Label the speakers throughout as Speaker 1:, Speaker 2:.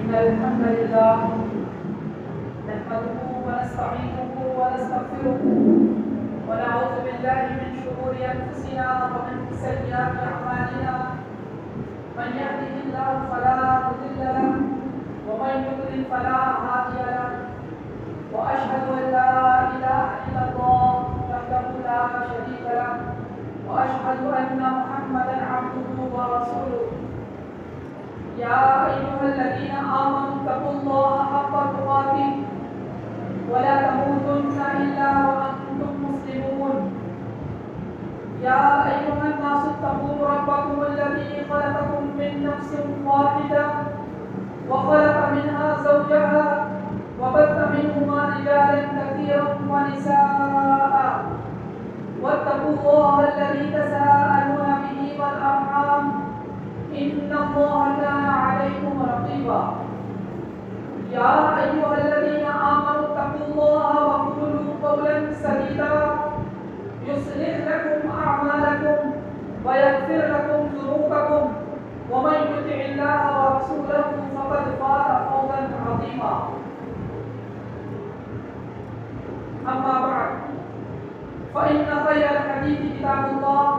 Speaker 1: إن الحمد لله نحمده ونستعينه ونستغفره ونعوذ بالله من شرور أنفسنا ومن سيئات أعمالنا من يهده الله فلا مضل له ومن يضلل فلا هادي له وأشهد أن لا إله إلا الله وحده لا شريك له وأشهد أن محمدا عبده ورسوله يا أيها الذين آمنوا اتقوا الله حق تقاته ولا تموتن إلا وأنتم مسلمون يا أيها الناس اتقوا ربكم الذي خلقكم من نفس واحدة وخلق منها زوجها وبث منهما رجالا كثيرا ونساء واتقوا الله الذي تساءلون به والأرحام إن الله كان عليكم رقيبا يا أيها الذين آمنوا اتقوا الله وقولوا قولا سديدا يصلح لكم أعمالكم ويغفر لكم ذنوبكم ومن يطع الله ورسوله فقد فاز فوزا عظيما أما بعد فإن خير الحديث كتاب الله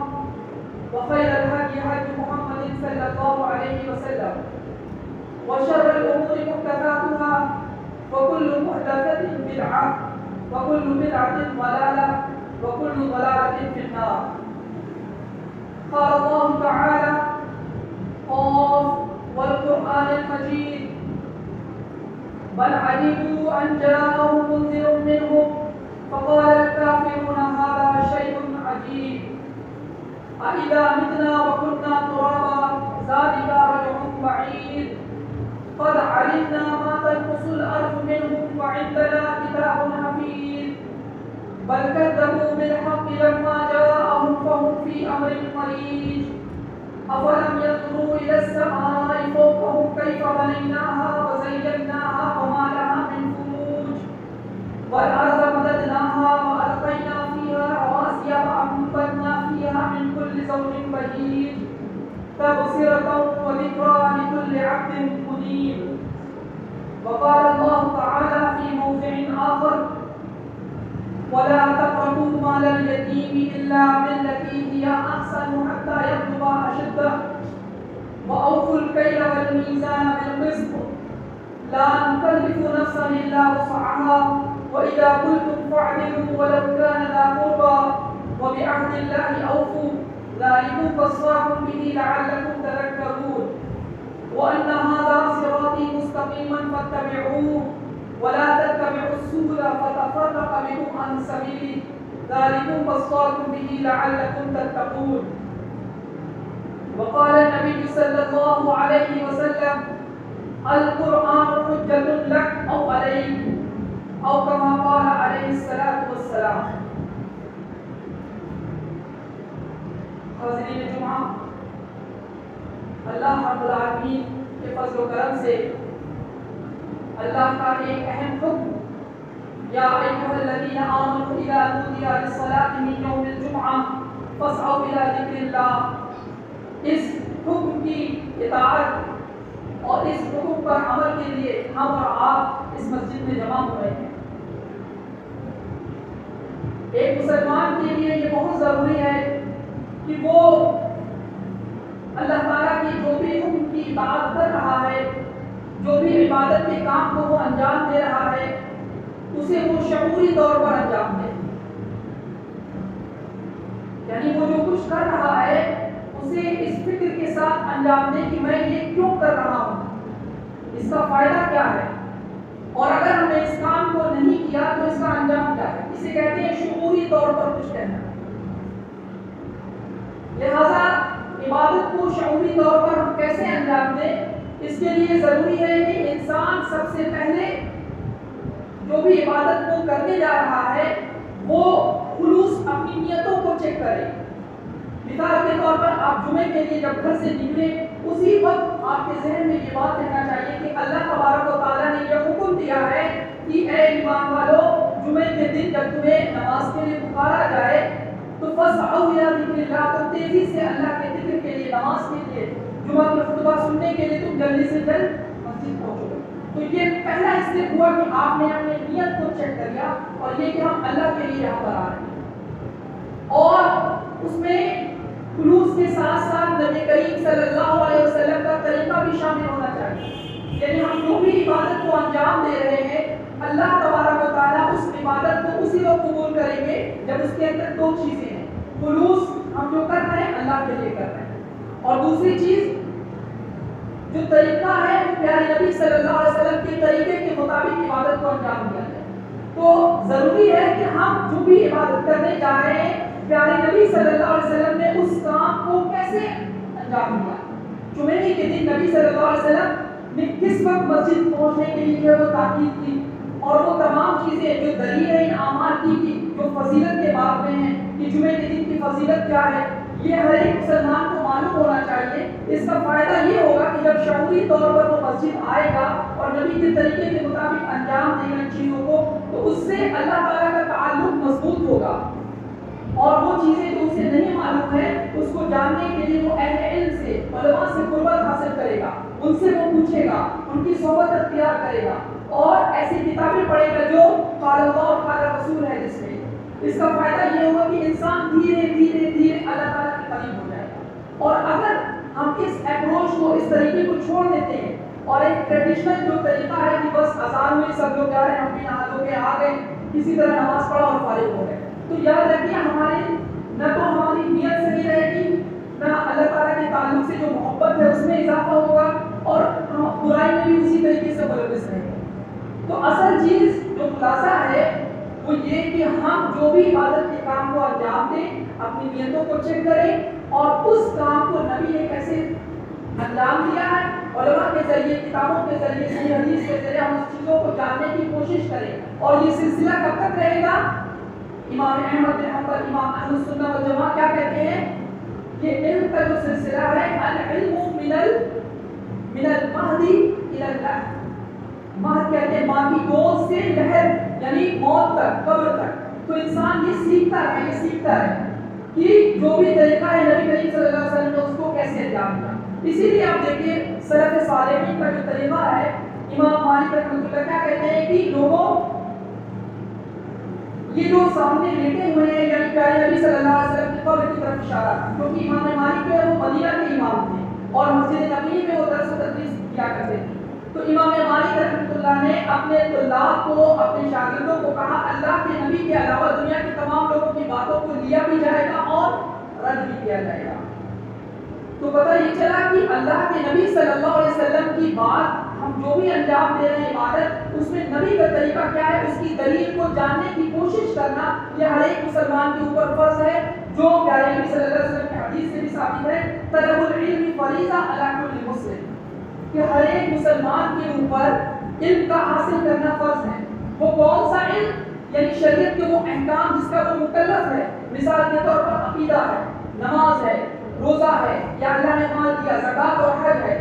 Speaker 1: وخير الهدي هدي محمد صلى الله عليه وسلم وشر الأمور محدثاتها وكل محدثة بدعة وكل بدعة ضلالة وكل ضلالة في النار. قال الله تعالى: قاف والقرآن المجيد بل عجبوا أن جاءهم منذر منهم فقال الكافرون هذا شيء عجيب أإذا متنا وكنا ترابا ذلك رجع بعيد قد علمنا ما تنقص الأرض منهم وعندنا كتاب حفيظ بل كذبوا بالحق لما جاءهم فهم في أمر مريج أفلم ينظروا إلى السماء فوقهم كيف بنيناها وزيناها وما لها من فروج والأرض مددناها وألقينا فيها رواسي وأنبتنا فيها من كل زوج بهيج تبصرة وذكرى لكل عبد منيب. وقال الله تعالى في موضع آخر: ولا تقربوا مال اليتيم إلا بالتي هي أحسن حتى يبلغ أشده وأوفوا الكيل والميزان بالقسط لا نكلف نفسا إلا وسعها وإذا قلتم فاعدلوا ولو كان ذا قربى وبعهد الله أوفوا ذلكم وصاكم به لعلكم تذكرون وأن هذا صراطي مستقيما فاتبعوه ولا تتبعوا السبل فتفرق بكم عن سبيله ذلكم وصاكم به لعلكم تتقون. وقال النبي صلى الله عليه وسلم: القرآن حجة لك أو عليك أو كما قال عليه الصلاة والسلام. حاضرین جمعہ، اللہ رب العالمین کے فضل و کرم سے اللہ کا ایک اہم حکم یا ایھا الذین آمنوا اذا نودی للصلاۃ من یوم الجمعہ فاسعوا الی ذکر اللہ، اس حکم کی اطاعت اور اس حکم پر عمل کے لیے ہم اور آپ اس مسجد میں جمع ہوئے ہیں۔ ایک مسلمان کے لیے یہ بہت ضروری ہے کہ وہ اللہ تعالیٰ کی جو بھی حکم کی اطاعت کر رہا ہے، جو بھی عبادت کے کام کو وہ انجام دے رہا ہے، اسے وہ شعوری طور پر انجام دے، یعنی وہ جو کچھ کر رہا ہے اسے اس فکر کے ساتھ انجام دے کہ میں یہ کیوں کر رہا ہوں، اس کا فائدہ کیا ہے، اور اگر ہم نے اس کام کو نہیں کیا تو اس کا انجام کیا ہے۔ اسے کہتے ہیں شعوری طور پر کچھ کہنا۔ لہذا عبادت کو شعوری طور پر ہم کیسے انجام دیں، اس کے لیے ضروری ہے کہ انسان سب سے پہلے جو بھی عبادت کو کرنے جا رہا ہے وہ خلوص اپنی نیتوں کو چیک کرے۔ مثال کے طور پر آپ جمعے کے لیے جب گھر سے نکلے اسی وقت آپ کے ذہن میں یہ بات رہنا چاہیے کہ اللہ تبارک و تعالیٰ نے یہ حکم دیا ہے کہ اے ایمان والو، جمعے کے دن جب تمہیں نماز کے لیے پکارا جائے تو فاسعوا الی ذکر اللہ، تو تیزی سے اللہ کے ذکر کے لیے، نماز کے لیے، جمعہ کا خطبہ سننے کے لیے تم جلدی سے جلد مسجد پہنچو۔ ہوا کہ آپ نے اپنے نیت کو چیک کر لیا اور یہ کہ ہم اللہ کے لیے یہاں پر آ رہے ہیں، اور اس میں خلوص کے ساتھ ساتھ نبی کریم صلی اللہ علیہ وسلم کا طریقہ بھی شامل ہونا چاہیے، یعنی ہم جو بھی عبادت کو انجام دے رہے ہیں اللہ تبارک و تعالیٰ اس عبادت کو اسی وقت قبول کریں گے جب اس کے اندر دو چیزیں ہیں، خلوص ہم جو کر رہے ہیں اللہ کے لیے کر رہے ہیں، اور دوسری چیز جو طریقہ ہے وہ پیارے نبی صلی اللہ علیہ وسلم کے طریقے کے مطابق عبادت کو انجام دیا جائے۔ تو ضروری ہے کہ ہم جو بھی عبادت کرنے جا رہے ہیں پیارے نبی صلی اللہ علیہ وسلم نے اس کام کو کیسے انجام دیا۔ جمعے کے دن نبی صلی اللہ علیہ وسلم نے کس وقت مسجد پہنچنے کے لیے وہ تاکید کی، اور وہ تمام چیزیں جو دلیل ہے ان اعمال کی جو فضیلت کے باب میں ہیں کہ جمعے کے دن کی فضیلت کیا ہے، یہ ہر ایک مسلمان کو معلوم ہونا چاہیے۔ اس کا فائدہ یہ ہوگا کہ جب شعوری طور پر وہ مسجد آئے گا اور نبی کے طریقے کے مطابق انجام دے گا ان چیزوں کو، تو اس سے اللہ تعالیٰ کا تعلق مضبوط ہوگا، اور وہ چیزیں جو اسے نہیں معلوم ہے اس کو جاننے کے لیے وہ اہل علم سے، علماء سے قربت حاصل کرے گا، ان سے وہ پوچھے گا، ان کی صحبت اختیار کرے گا، اور ایسی کتابیں پڑھے گا جو قال اللہ اور قال رسول ہے جس میں۔ اس کا فائدہ یہ ہوگا کہ انسان دھیرے دھیرے دھیرے اللہ تعالیٰ کے قریب ہو جائے گا، اور اگر ہم اس اپروچ کو، اس طریقے کو چھوڑ دیتے ہیں اور ایک ٹریڈیشنل جو طریقہ ہے کہ بس اذان ہوئی سب لوگ جا رہے ہیں ہم بھی نہا دھو کے آ گئے، کسی طرح نماز پڑھا اور فارغ ہو گئے، تو یاد رکھیے ہمارے نہ تو ہماری نیت صحیح رہے گی، نہ اللہ تعالیٰ کے تعلق سے جو محبت ہے اس میں اضافہ ہوگا، اور ہم برائی میں بھی اسی طریقے سے ملوث رہیں گے۔ تو اصل چیز جو خلاصہ ہے وہ یہ کہ ہم جو بھی عبادت کے کام کو انجام دیں اپنی نیتوں کو چیک کریں، اور اس کام کو نبی نے کیسے انجام دیا ہے علماء کے ذریعے، کتابوں کے ذریعے، صحیح حدیث کے ذریعے ہم اس چیزوں کو جاننے کی کوشش کریں۔ اور یہ سلسلہ کب تک رہے گا؟ امام احمد بن حنبل، امام اہل السنہ والجماعہ کیا کہتے ہیں؟ یہ علم کا جو سلسلہ ہے، العلم من المہدی الی اللحد، مہد کہتے ہیں ماں کی گود سے لحد یعنی موت تک، قبر تک۔ تو انسان یہ سیکھتا ہے کہ جو بھی طریقہ ہے نبی کریم صلی اللہ علیہ وسلم نے اس کو کیسے انجام دیا۔ اسی لیے آپ دیکھیے سلف صالحین کا جو طریقہ ہے، امام مالک رحمۃ اللہ کیا کہتے ہیں کہ لوگوں یہ جو سامنے لیٹے ہوئے ہیں یعنی پیارے نبی صلی اللہ علیہ وسلم کی قبر کی طرف اشارہ، کیونکہ امام مالک جو ہے وہ مدینہ کے امام تھے اور مسجد نبوی میں وہ درس و تدریس کیا کرتے تھے۔ تو امام مالک رحمۃ اللہ نے اپنے طلاب کو، اپنے شاگردوں کو کہا اللہ کے نبی کے علاوہ دنیا کے تمام لوگوں کی باتوں کو لیا بھی جائے گا اور رد بھی کیا جائے گا۔ تو پتہ یہ چلا کہ اللہ کے نبی صلی اللہ علیہ وسلم کی بات ہم جو بھی انجام دے رہے ہیں عبادت، اس میں نبی کا طریقہ کیا ہے اس کی دلیل کو جاننے کی کوشش کرنا یہ ہر ایک مسلمان کے اوپر فرض ہے، جو پیارے نبی صلی اللہ علیہ وسلم کی حدیث سے بھی ثابت ہے، طلب العلم فریضہ علی کل مسلم، کہ ہر ایک مسلمان کے اوپر علم کا حاصل کرنا فرض ہے۔ وہ کون سا علم؟ یعنی شریعت کے وہ احکام جس کا وہ مکلف ہے، مثال کے طور پر عقیدہ ہے، نماز ہے، روزہ ہے، یا اللہ نے مال دیا، زکوٰۃ اور حج ہے،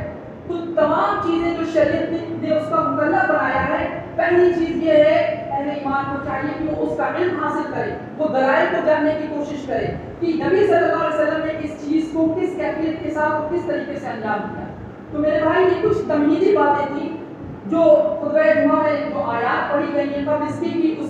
Speaker 1: تو تمام چیزیں جو شریعت نے اس کا مکلف بنایا ہے، پہلی چیز یہ ہے اہل ایمان کو چاہیے کہ وہ اس کا علم حاصل کرے، وہ دلائل کو جاننے کی کوشش کرے کہ نبی صلی اللہ علیہ وسلم نے اس چیز کو کس کیفیت کے ساتھ اور کس طریقے سے انجام دیا۔ تو میرے بھائی یہ کچھ تمہیدی باتیں تھیں جو خطبہ جمعہ میں جو آیات پڑھی گئی ہیں تب اس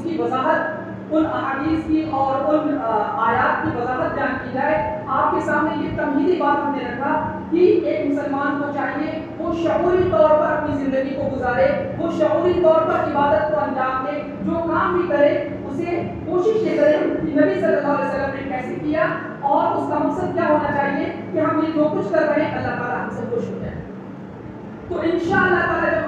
Speaker 1: کی وضاحت، ان احادیث کی اور ان آیات کی وضاحت بیان کی جائے۔ آپ کے سامنے یہ تمہیدی بات ہم نے رکھا کہ ایک مسلمان کو چاہیے وہ شعوری طور پر اپنی زندگی کو گزارے، وہ شعوری طور پر عبادت کو انجام دے، جو کام بھی کرے اسے کوشش یہ کرے کہ نبی صلی اللہ علیہ وسلم نے کیسے کیا، اور اس کا مقصد کیا ہونا چاہیے کہ ہم یہ جو کچھ کر رہے ہیں اللہ تعالیٰ ہم سے خوش ہو جائے۔ تو انشاءاللہ تعالیٰ جب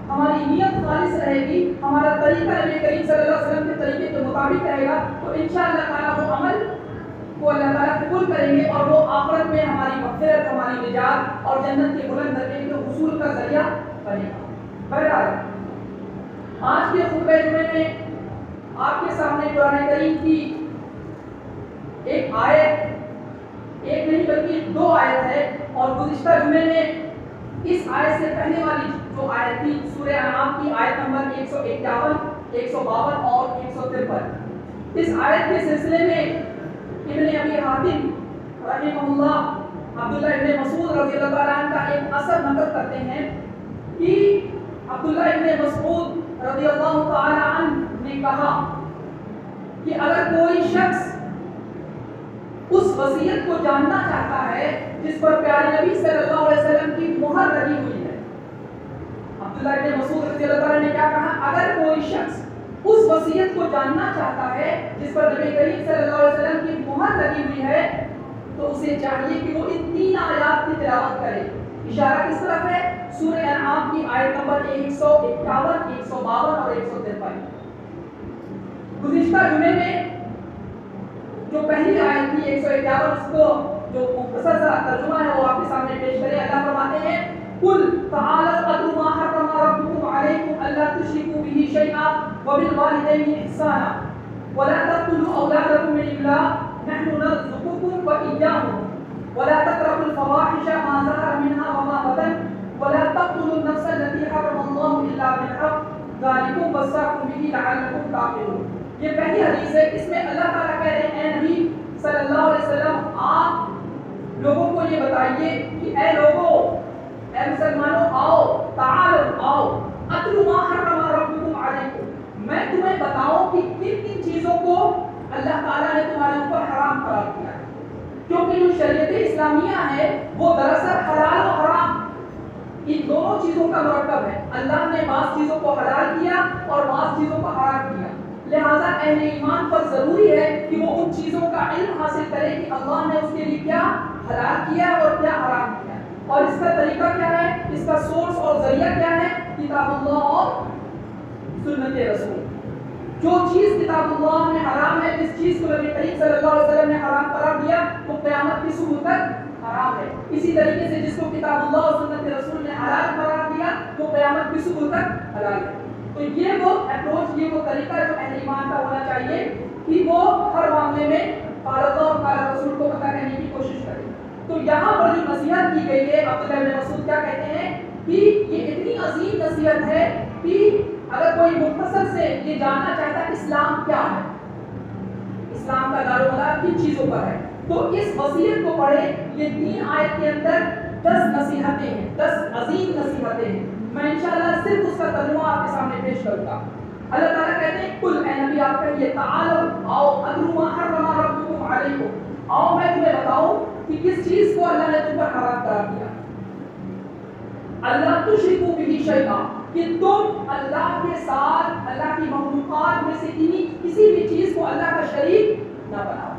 Speaker 1: ہماری نیت خالص رہے گی، ہمارا طریقہ نبی کریم صلی اللہ علیہ وسلم کے طریقے کے مطابق رہے گا، تو انشاءاللہ تعالیٰ وہ عمل کو اللہ تعالیٰ قبول کریں گے، اور وہ آخرت میں ہماری مغفرت، ہماری نجات اور جنت کے بلند درجے کے حصول کا ذریعہ بنے گا۔ بہرحال آج کے خطبہ جمعے میں آپ کے سامنے قرآن کریم کی ایک آیت، ایک نہیں بلکہ دو آیت ہے، اور گزشتہ جمعے میں اس آیت سے پہلے والی جو آیت تھی سورہ انعام کی آیت نمبر 151، 152 اور 153، اس آیت کے سلسلے میں ابن ابی حاتم رحمہ اللہ عبداللہ ابن مسعود رضی اللہ تعالیٰ عنہ کا ایک اثر نقل کرتے ہیں کہ عبداللہ ابن مسعود رضی اللہ تعالی عنہ نے کہا کہ اگر کوئی شخص اس وصیت کو جاننا چاہتا ہے جس پر پیارے نبی صلی اللہ علیہ وسلم کی مہر لگی ہوئی ہے، عبداللہ بن مسعود رضی اللہ عنہ نے کیا کہا، اگر کوئی شخص اس وصیت کو جاننا چاہتا ہے جس پر نبی کریم صلی اللہ علیہ وسلم کی مہر لگی ہوئی ہے تو اسے چاہیے کہ وہ ان 3 آیات کی تلاوت کرے۔ اشارہ کس طرف ہے؟ سورہ انعام کی آیت نمبر 151، 152 اور 153۔ گزشتہ جمعے میں جو پہلی آیت تھی 151، اس کو جو مختصر سا ترجمہ ہے وہ آپ کے سامنے پیش کریں۔ اللہ فرماتے ہیں قل تعالوا اتل ما حرم ربكم عليكم الا تشركوا به شيئا وبالوالدين احسانا ولا تقتلوا اولادكم من املاق نحن نرزقكم واياهم ولا تقربوا الفواحش ما ظهر منها وما بطن ولا تقتلوا النفس التي حرم الله الا بالحق ذلكم وصاكم به لعلكم تعقلون۔ یہ پہلی حدیث ہے، اس میں اللہ تعالیٰ کہہ رہے ہیں اے نبی صلی اللہ علیہ وسلم آپ لوگوں کو یہ بتائیے کہ اے لوگوں، اے مسلمانوں، آؤ تعالوا آؤ اتلو ما حرم ربکم علیکم، میں تمہیں بتاؤں کہ کن کن چیزوں کو اللہ تعالیٰ نے تمہارے اوپر حرام قرار دیا ہے، کیونکہ جو شریعت اسلامیہ ہے وہ دراصل حلال و حرام ان دونوں چیزوں کا مرکب ہے۔ اللہ نے بعض چیزوں کو حلال کیا اور بعض چیزوں کو حرام کیا، لہذا اہل ایمان پر ضروری ہے کہ وہ ان چیزوں کا علم حاصل کرے کہ اللہ نے اس کے لیے کیا حلال کیا اور کیا حرام کیا، اور اس کا طریقہ کیا ہے، اس کا سورس اور ذریعہ کیا ہے، کتاب اللہ اور سنت رسول۔ جو چیز کتاب اللہ میں حرام ہے، جس چیز کو نبی کریم صلی اللہ علیہ وسلم نے حرام قرار دیا وہ قیامت کی صبح تک حرام ہے، اسی طریقے سے جس کو کتاب اللہ اور سنت رسول نے حلال قرار دیا وہ قیامت کی صبح تک حلال ہے۔ تو یہ وہ اپروچ، یہ وہ طریقہ جو اہل ایمان کا ہونا چاہیے کہ وہ ہر معاملے میں قال اللہ اور قال رسول کو پتہ کرنے کی کوشش کرے۔ تو یہاں پر جو نصیحت کی گئی ہے، عبداللہ بن مسعود کیا کہتے ہیں کہ یہ اتنی عظیم نصیحت ہے کہ اگر کوئی مختصر سے یہ جاننا چاہتا ہے اسلام کیا ہے، اسلام کا دار و مدار کن چیزوں پر ہے، تو اس وصیت کو پڑھے۔ یہ 3 آیت کے اندر 10 نصیحتیں ہیں، 10 عظیم نصیحتیں ہیں۔ میں انشاءاللہ صرف اس کا ترجمہ آپ کے سامنے پیش کروں گا۔ اللہ تعالیٰ کہتے ہیں قل اے نبی آپ کہیے تعالوا آؤ اتلو ما حرم ربکم علیکم، آؤ میں تمہیں بتاؤں کہ کس چیز کو اللہ نے تم پر حرام قرار دیا، اللہ تشرکوا به شیئا، کہ تم اللہ کے ساتھ اللہ کی مخلوقات میں سے کسی بھی چیز کو اللہ کا شریک نہ بناؤ۔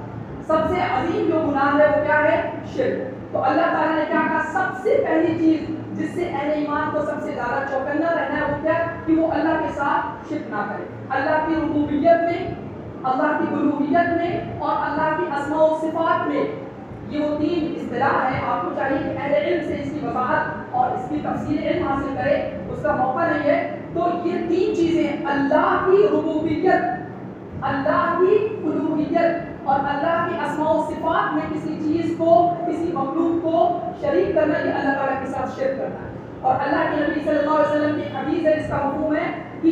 Speaker 1: سب سے عظیم جو گناہ ہے وہ کیا ہے؟ شرک۔ تو اللہ تعالیٰ نے کیا کہا؟ سب سے پہلی چیز جس سے اہل ایمان کو سب سے زیادہ چوکنا رہنا ہے وہ کیا؟ کہ وہ اللہ کے ساتھ شرک نہ کرے۔ اللہ کی ربوبیت میں، اللہ کی الوہیت میں اور اللہ کی اسماء و صفات میں، یہ وہ 3 اصطلاح ہے۔ آپ کو چاہیے کہ اہل علم سے اس کی وضاحت اور اس کی تفصیل علم حاصل کرے، اس کا موقع نہیں ہے۔ تو یہ 3 چیزیں، اللہ کی ربوبیت، اللہ کی الوہیت اور اللہ کی اسماء و صفات میں کسی چیز کو، کسی مخلوق کو شریک کرنا، یہ اللہ تعالیٰ کے ساتھ شرک کرنا ہے۔ اور اللہ کے نبی صلی اللہ علیہ وسلم کی حدیث ہے، اس کا مفہوم ہے کہ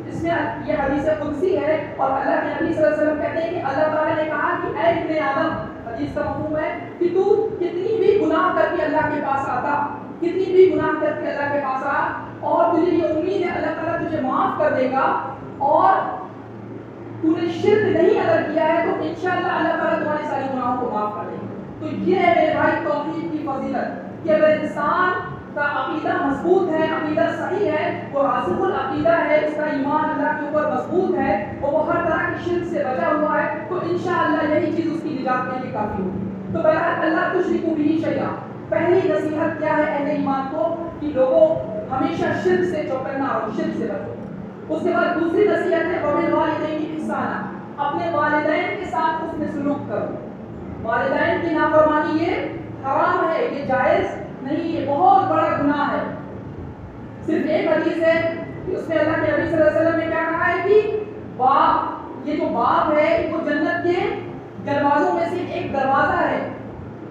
Speaker 1: اس میں یہ حدیث قدسی ہے اور اللہ کے نبی صلی اللہ علیہ وسلم کہتے ہیں کہ اللہ تعالیٰ نے کہا کہ اے ابن آدم، حدیث کا مفہوم ہے کہ تو کتنی بھی گناہ کر کے اللہ کے پاس آتا، کتنی بھی گناہ کر کے اللہ کے پاس آ، اور تجھے یہ امید ہے اللہ تعالیٰ تجھے معاف کر دے گا، اور تو نے شرک نہیں اگر کیا ہے تو انشاءاللہ اللہ تعالیٰ تمہارے ساری گناہوں کو معاف کر دے گا۔ تو یہ ہے میرے بھائی توحید کی فضیلت کہ اگر انسان کا عقیدہ مضبوط ہے، عقیدہ صحیح ہے، وہ راسخ العقیدہ ہے، اس کا ایمان اللہ کے اوپر مضبوط ہے، وہ ہر طرح کی شرک سے بچا ہوا ہے، تو انشاءاللہ یہی چیز اس کی نجات کے لیے کافی ہوگی۔ تو بہرحال اللہ تشرکوا به شیئا، پہلی نصیحت کیا ہے اہل ایمان کو کہ لوگوں ہمیشہ شرک سے چوکنا رہو، شرک سے بچو۔ اس کے بعد دوسری نصیحت ہے وبالوالدین احسانا، اپنے والدین کے ساتھ اس میں سلوک کرو۔ والدین کی نافرمانی یہ حرام ہے، یہ جائز نہیں، یہ بہت بڑا گناہ ہے۔ صرف ایک حدیث ہے کہ اس میں اللہ کے نبی صلی اللہ علیہ وسلم نے کیا کہا ہے کہ باپ، یہ جو باپ ہے وہ جنت کے دروازوں میں سے ایک دروازہ ہے،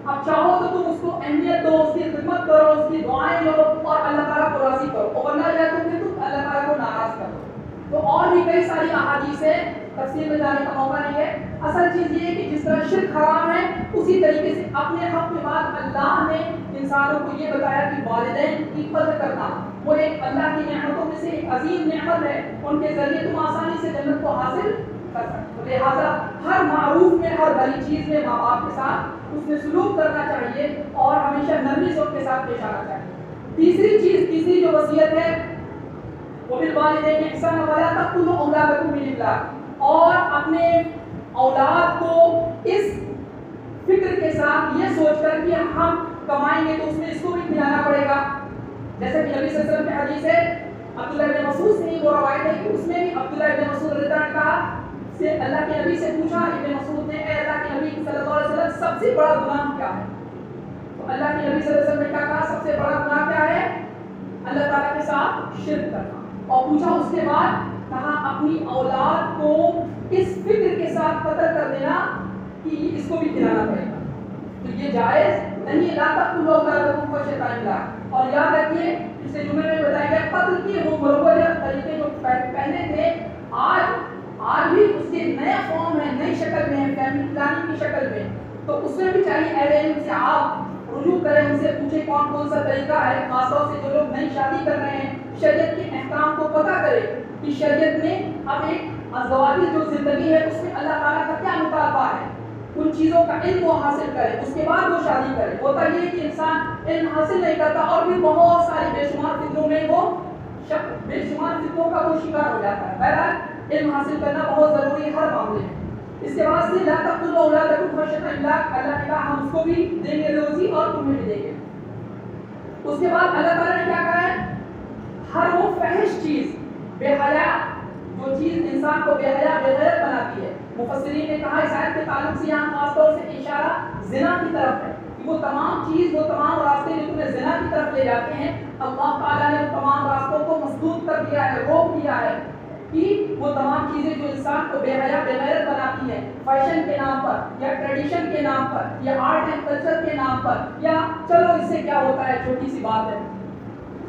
Speaker 1: اب چاہو تو تم اس کو اہمیت دو، اس کی خدمت کرو، اس کی دعائیں لو اور اللہ تعالیٰ کو راضی کرو، اور ورنہ جائے تو پھر تم اللہ تعالیٰ کو ناراض کرو۔ تو اور بھی کئی ساری احادیث ہیں، تفصیل میں جانے کا موقع نہیں ہے۔ اصل چیز یہ ہے کہ جس طرح شرک حرام ہے اسی طریقے سے اپنے حق کے بعد اللہ نے انسانوں کو یہ بتایا کہ والدین کی قدر کرنا، وہ ایک اللہ کی نعمتوں میں سے ایک عظیم نعمت ہے، ان کے ذریعے تم آسانی سے جنت کو حاصل کر سکتے ہو۔ لہٰذا ہر معروف میں، ہر بھلی چیز میں ماں باپ کے ساتھ اس میں سلوک کرنا چاہیے اور ہمیشہ نرمی سے ان کے ساتھ پیش آنا چاہیے۔ تیسری جو وصیت ہے وہ بالوالدین احسانا ولا تقتلوا اولادکم من املاق، اور اپنے اولاد کو اس فکر کے ساتھ یہ سوچ کر کہ ہم کمائیں گے تو اس میں اس کو بھی کھلانا پڑے گا، جیسے کہ نبی صلی اللہ علیہ وسلم کی حدیث ہے عبداللہ بن مسعود سے وہ روایت ہے کہ اس میں بھی عبداللہ بن مسعود رضی اللہ عنہ کہا سے اللہ کے نبی سے پوچھا ابن مسعود نے، اے اللہ کے نبی صلی اللہ علیہ وسلم سب سے بڑا گناہ کیا ہے؟ تو اللہ کے نبی صلی اللہ علیہ وسلم نے کیا کہا؟ سب سے بڑا گناہ کیا ہے؟ اللہ تعالیٰ کے ساتھ شرک کرنا۔ اور پوچھا اس کے بعد کہا اپنی اولاد کو اس فکر کے ساتھ قتل کر دینا کہ اس کو بھی کھلانا پڑے گا، تو یہ جائز نہیں۔ لا تقتلوا اولادکم خشیۃ املاق، اور یاد رکھیے پچھلے جمعے میں بتایا گیا قتل کے وہ مروجہ طریقے جو پہلے تھے آج بھی اس کے نیا فارم ہے، نئی شکل میں ہے، فیملی پلاننگ کی شکل میں، تو اس میں بھی چاہیے اہل علم سے آپ رجوع کریں، ان سے پوچھیں کون سا طریقہ ہے، خاص طور سے جو لوگ نئی شادی کر رہے ہیں شریعت کے احکام کو پتہ کریں کہ شریعت میں اب ایک ازدواجی جو زندگی ہے اس میں اللہ تعالیٰ کا کیا مطالبہ ہے، ان چیزوں کا علم وہ حاصل کرے، اس کے بعد وہ شادی کرے۔ ہوتا یہ کہ انسان علم حاصل نہیں کرتا اور پھر بہت ساری بے شمار فطروں میں وہ بے شمار فطروں کا وہ شکار ہو جاتا ہے۔ بہرحال علم حاصل کرنا بہت ضروری ہے ہر معاملے میں۔ اس کے بعد سے لا تقتلوا اولادکم خشیۃ املاق، اللہ نے کہا ہم اس کو بھی دیں گے روزی اور تمہیں بھی دیں گے۔ اس کے بعد اللہ تعالیٰ نے کیا کہا ہے؟ ہر وہ فحش چیز، بے حیا جو چیز انسان کو بے حیا بے غیرت بناتی ہے، مفسرین نے کہا اس آیت کے تعلق سے یہاں خاص طور سے اشارہ زنا کی طرف ہے کہ وہ تمام چیز، وہ تمام راستے جو تمہیں زنا کی طرف لے جاتے ہیں، اللہ تعالیٰ نے تمام راستوں کو مسدود کر دیا ہے، روک دیا ہے کہ وہ تمام چیزیں جو انسان کو بے حیا بے غیرت بناتی ہیں، فیشن کے نام پر یا ٹریڈیشن کے نام پر یا آرٹ اینڈ کلچر کے نام پر، یا چلو اس سے کیا ہوتا ہے چھوٹی سی بات ہے،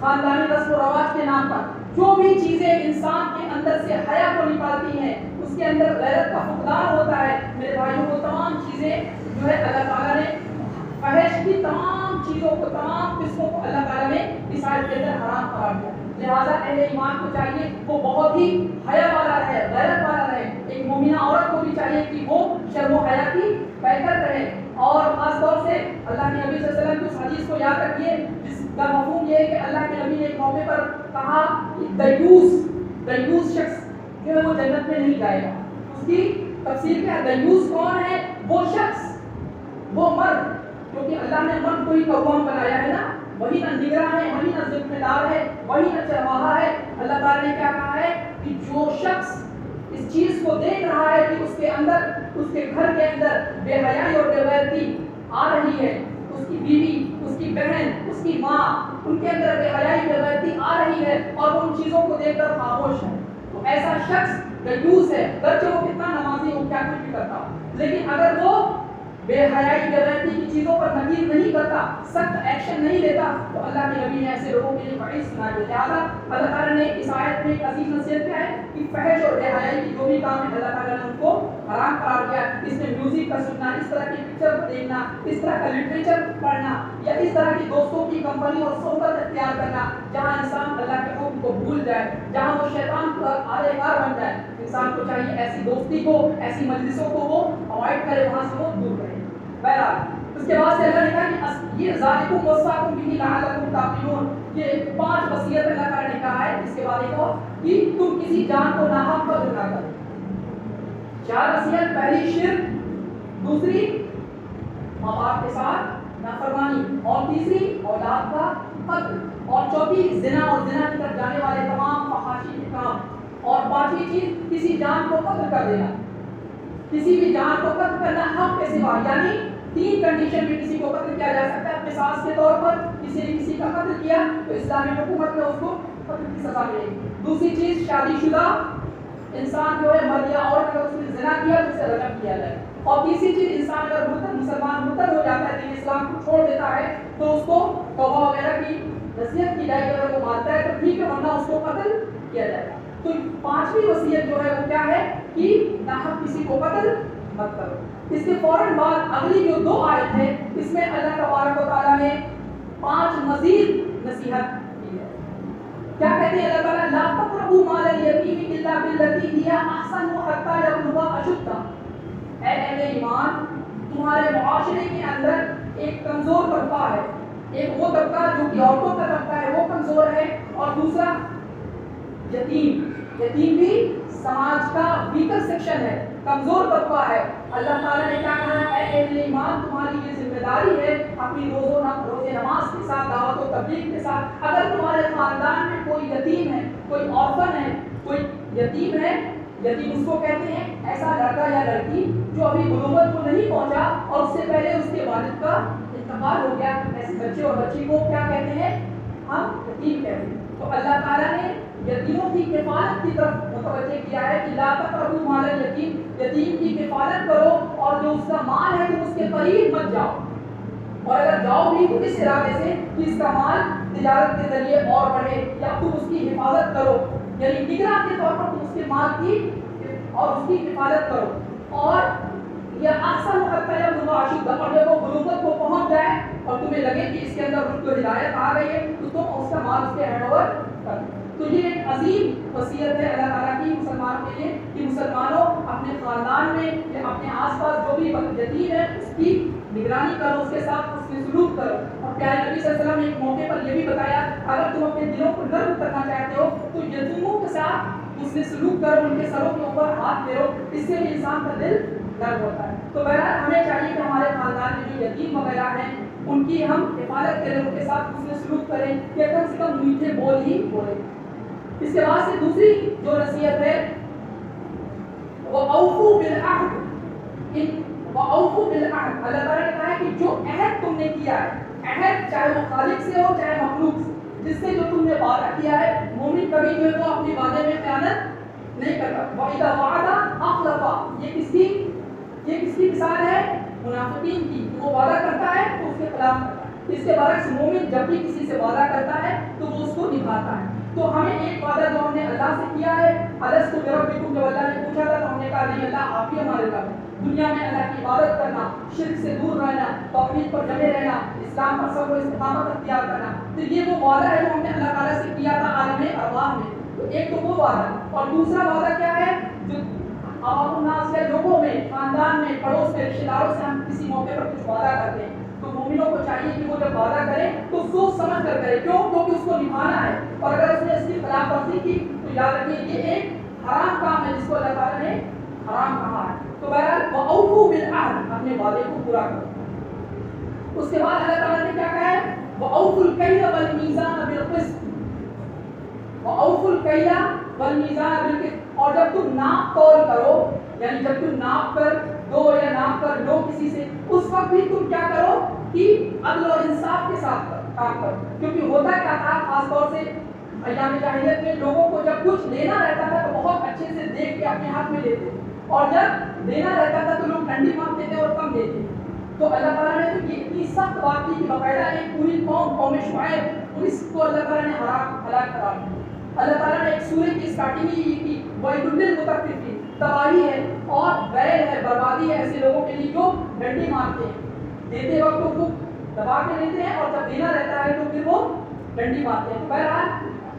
Speaker 1: خاندانی رسم و رواج کے نام پر جو بھی چیزیں انسان کے اندر سے حیا کو نکالتی ہیں، اس کے اندر غیرت کا فقدان ہوتا ہے، میرے بھائیوں کو تمام چیزیں جو ہے اللہ تعالیٰ نے فحش کی تمام چیزوں کو، تمام قسموں کو اللہ تعالیٰ نے اس آیت کے اندر حرام قرار دیا۔ لہٰذا اہل ایمان کو چاہیے وہ بہت ہی حیا والا رہے، غیرت والا رہے۔ ایک مومنہ عورت کو بھی چاہیے کہ وہ شرم و حیا کی پیکر رہے، اور خاص طور سے اللہ کے نبی صلی اللہ علیہ وسلم کی اس حدیث کو یاد رکھیے جس کا مفہوم یہ ہے کہ اللہ کے نبی نے ایک موقع پر کہا کہ دیوس شخص جو ہے وہ جنت میں نہیں جائے گا۔ اس کی تفسیر کیا ہے؟ دیوس کون ہے؟ وہ شخص، وہ مرد جو کہ اللہ نے مرد کو ہی قوام بنایا ہے نا، وہی نہ نگراں ہے، وہی نہ ذمہ دار ہے، وہی نہ چرواہا ہے۔ اللہ تعالیٰ نے کیا کہا ہے کہ جو شخص اس چیز کو دیکھ رہا ہے کہ اس کے اندر، اس کے گھر کے اندر بے حیائی اور بے غیرتی آ رہی ہے، اس کی بیوی، اس کی بہن، اس کی ماں، ان کے اندر بے حیائی بے غیرتی آ رہی ہے اور وہ ان چیزوں کو دیکھ کر خاموش ہے، تو ایسا شخص دیوس ہے، گرچہ وہ کتنا نمازی ہو، کیا کچھ بھی کرتا ہو، لیکن اگر وہ بے حیائی بے غیرتی کی چیزوں پر نکیر نہیں کرتا، سخت ایکشن نہیں لیتا، تو اللہ کے نبی نے ایسے لوگوں کے لیے وعید سنائی ہے۔ لہٰذا اللہ تعالیٰ نے اس آیت میں ایک عزیز نصیحت کیا ہے کہ فحش اور بے حیائی کی جو بھی کام ہے اللہ تعالیٰ نے ان کو حرام قرار دیا۔ اس میں میوزک کا سننا، اس طرح کی پکچر کو دیکھنا، اس طرح کا لٹریچر پڑھنا، یا اس طرح کی دوستوں کی کمپنی اور صحبت اختیار کرنا جہاں انسان اللہ کے حکم کو بھول جائے، جہاں وہ شیطان کا آلے کار بن جائے، انسان کو چاہیے ایسی دوستی کو، ایسی مجلسوں کو وہ اوائڈ کرے، وہاں سے وہ دور رہے۔ بہرحال اس کے بعد سے اللہ نے کہا کہ یہ ذالکم وصاکم بہ لعلکم تعقلون، یہ 5 وصیت اللہ تعالیٰ نے کہا ہے۔ اس کے بعد ایک اور کہ تم کسی جان کو ناحق قتل نہ کرو۔ 4 وصیت، پہلی شرک، دوسری ماں باپ کے ساتھ نافرمانی، اور تیسری اولاد کا قتل، اور چوتھی زنا اور زنا کی طرف جانے والے تمام فحاشی کے کام، اور 5ویں چیز کسی جان کو قتل کر دینا، کسی بھی جان کو قتل کرنا حق کے سوا، یعنی 3 کنڈیشن میں کسی کو قتل کیا جا سکتا ہے۔ قصاص کے طور پر کسی نے کسی کا قتل کیا تو اسلامی حکومت میں اس کو قتل کی سزا ملے گی۔ دوسری چیز شادی شدہ انسان جو ہے مرد یا عورت اگر اس نے زنا کیا تو اسے رجم کیا جائے، اور تیسری چیز انسان اگر مسلمان مرتد ہو جاتا ہے، دین اسلام کو چھوڑ دیتا ہے تو اس کو توبہ وغیرہ کی نصیحت کی جائے گی، اگر وہ مانتا ہے تو ٹھیک ہے، ورنہ اس کو قتل کیا جائے گا۔ تو 5ویں وصیت جو ہے وہ کیا ہے کہ ناحق کسی کو قتل مت کرو۔ اس کے فوراً بعد اگلی جو 2 آیت ہے اس میں اللہ تبارک و تعالیٰ نے 5 مزید نصیحت کی ہے۔ کیا کہتے ہیں اللہ تعالیٰ؟ لا تقربوا مال الیتیم الا بالتی ہی احسن حتی یبلغ اشدہ. اے اہل ایمان، تمہارے معاشرے کے اندر ایک کمزور طبقہ ہے، ایک وہ طبقہ جو کہ عورتوں کا طبقہ ہے وہ کمزور ہے، اور دوسرا یتیم. یتیم بھی سماج کا ویکر سیکشن ہے، کمزور طبقہ ہے. اللہ تعالیٰ نے کیا کہا؟ اے اہل ایمان، تمہاری یہ ذمہ داری ہے اپنی روز نماز کے ساتھ، دعوت و تبلیغ کے ساتھ، اگر تمہارے خاندان میں کوئی یتیم ہے، کوئی آرفن ہے، کوئی یتیم ہے، یتیم اس کو کہتے ہیں ایسا لڑکا یا لڑکی جو ابھی بلوغت کو نہیں پہنچا اور اس سے پہلے اس کے والد کا انتقال ہو گیا، ایسے بچے اور بچی کو کیا کہتے ہیں؟ ہم یتیم کہتے ہیں. تو اللہ تعالیٰ نے یتیموں کی کفالت کی طرف متوجہ کیا ہے کہ لا تقربوا مال الیتیم، یتیم کی کفالت کرو، اور جو اس کا مال ہے تم اس کے قریب مت جاؤ، اور اگر جاؤ بھی تو اس ارادے سے کہ اس کا مال تجارت کے ذریعے اور بڑھے، یا تم اس کی حفاظت کرو، یعنی نگراں کے طور پر تم اس کے مال کی اور اس کی حفاظت کرو. اور یہ احسن حتی یبلغ اشدہ، اور جب وہ بلوغت کو پہنچ جائے اور تمہیں لگے کہ اس کے اندر رشد و ہدایت آ گئی ہے تو تم اس کا مال اس کے ہینڈ اوور کر دو. تو یہ ایک عظیم وصیت ہے اللہ تعالیٰ کی مسلمانوں کے لیے کہ مسلمانوں اپنے خاندان میں یا اپنے آس پاس جو بھی یتیم ہے اس کی نگرانی کرو، اس کے ساتھ اس میں سلوک کرو. اور پیارے نبی صلی اللہ علیہ وسلم نے ایک موقع پر یہ بھی بتایا، اگر تم اپنے دلوں کو نرم کرنا چاہتے ہو تو یتیموں کے ساتھ اس میں سلوک کرو، ان کے سروں کے اوپر ہاتھ پھیرو، اس سے بھی انسان کا دل نرم ہوتا ہے. تو بہرحال ہمیں چاہیے کہ ہمارے خاندان میں جو یتیم وغیرہ ہیں ان کی ہم حفاظت کریں، ان کے ساتھ اس میں سلوک کریں، یا کم سے کم میٹھے بول ہی بولیں. اس کے بعد سے دوسری جو نصیحت ہے وہ اوفو بالعہد، وَأَوْفُوا بِالْعَهْدِ. اللہ تعالیٰ نے کہا ہے کہ جو عہد تم نے کیا ہے، عہد چاہے وہ خالق سے ہو چاہے مخلوق سے، جس سے جو تم نے وعدہ کیا ہے، مومن کبھی جو ہے وہ اپنے وعدے میں خیانت نہیں کرتا. وَإِذَا وَعَدَ أَخْلَفَ. یہ کس کی مثال ہے؟ منافقین کی. وہ وعدہ کرتا ہے تو اس کے خلاف کرتا ہے. اس کے برعکس مومن جب بھی کسی سے وعدہ کرتا ہے تو وہ اس کو نبھاتا ہے. تو ہمیں ایک وعدہ جو ہم نے اللہ سے کیا ہے، الستو بربکم، جب اللہ نے پوچھا تھا تو ہم نے کہا نہیں اللہ آپ ہی ہمارے رب ہیں. دنیا میں اللہ کی عبادت کرنا، شرک سے دور رہنا، توحید پر جمے رہنا، اسلام پر صبر و استقامت اختیار کرنا. تو یہ وہ وعدہ ہے جو ہم نے اللہ تعالیٰ سے کیا تھا عالم ارواح میں. تو ایک تو وہ وعدہ، اور دوسرا وعدہ کیا ہے جو عوام الناس کے لوگوں میں، خاندان میں، پڑوس میں، رشتہ داروں سے ہم کسی موقع پر کچھ وعدہ کرتے ہیں تو مومنوں کو چاہیے کہ وہ جب وعدہ کرے تو سوچ سمجھ کر کرے. کیوں؟ کیونکہ اس کو نبھانا ہے، اور اگر اس نے اس کی خلاف ورزی کی تو یاد رکھیے یہ ایک حرام کام ہے جس کو اللہ تعالیٰ نے حرام کہا ہے. تو بہرحال وَأَوْفُوا بِالْعَهْدِ، اپنے وعدے کو پورا کرو. اس کے بعد اللہ تعالیٰ نے کیا کہا ہے؟ وَأَوْفُوا الْكَيْلَ وَالْمِيزَانَ بِالْقِسْطِ. وَأَوْفُوا الْكَيْلَ وَالْمِيزَانَ بِالْقِسْطِ. اور جب تم ناپ تول کرو، یعنی جب تم ناپ کر دو یا ناپ کر لو کسی سے، اس وقت بھی تم کیا کرو کہ عدل اور انصاف کے ساتھ کام کرو. کیونکہ ہوتا کیا تھا خاص طور سے ایام جاہلیت میں، لوگوں کو جب کچھ لینا رہتا تھا تو بہت اچھے سے دیکھ کے اپنے ہاتھ میں لیتے، اور جب دینا رہتا تھا تو لوگ ڈنڈی مانگتے تھے اور کم دیتے. تو اللہ تعالیٰ نے تو یہ اتنی سخت بات کی کہ باقاعدہ ایک پوری قوم شعیب، اس کو اللہ تعالیٰ نے ہلاک قرار دیا. اللہ تعالیٰ نے ایک سورہ کی اسٹارٹنگ ہی یہ کی وَيْلٌ لِّلْمُطَفِّفِينَ، تباہی ہے اور ویل ہے، بربادی ہے ایسے لوگوں کے لیے جو ڈنڈی مارتے ہیں. دیتے وقت تو خوب دبا کے لیتے ہیں اور جب دینا رہتا ہے تو پھر وہ ڈنڈی مارتے ہیں. بہرحال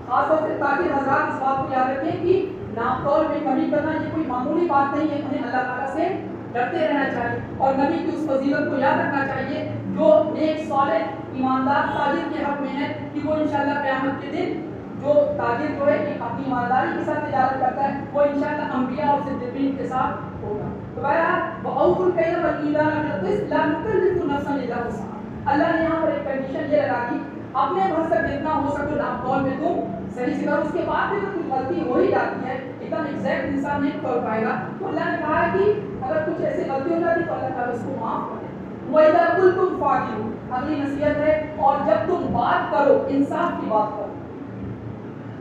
Speaker 1: خاص طور سے تاکہ حضرات اس بات کو یاد رکھیں کہ ناپ تول میں کمی کرنا یہ کوئی معمولی بات نہیں ہے. ہمیں اللہ تعالیٰ سے ڈرتے رہنا چاہیے اور نبی کی اس فضیلت کو یاد رکھنا چاہیے جو نیک صالح ایماندار تاجر کے حق میں ہے کہ وہ انشاءاللہ قیامت کے دن جو تاجر جو ہے کہ اپنی ایمانداری کے ساتھ تجارت کرتا ہے وہ انشاءاللہ انبیاء اور صدیقین کے ساتھ ہوگا. تو بہرحال وَأَوْفُوا الْكَيْلَ وَالْمِيزَانَ بِالْقِسْطِ لَا نُكَلِّفُ نَفْسًا إِلَّا وُسْعَهَا. اللہ نے یہاں پر ایک کنڈیشن یہ لگا دی اپنے بھر سے جتنا ہو سکے ناپ تول میں تم صحیح سے کرو. اس کے بعد بھی اگر کوئی غلطی ہو ہی جاتی ہے، ایک دم ایگزیکٹ انسان نہیں کر پائے گا، تو اللہ نے کہا ہے کہ اگر کچھ ایسی غلطی ہو جاتی تو اللہ تعالیٰ اس کو معاف کر دے. وَإِذَا قُلْتُمْ فَاعْدِلُوا، اگلی نصیحت ہے اور جب تم بات کرو انصاف کی بات کرو.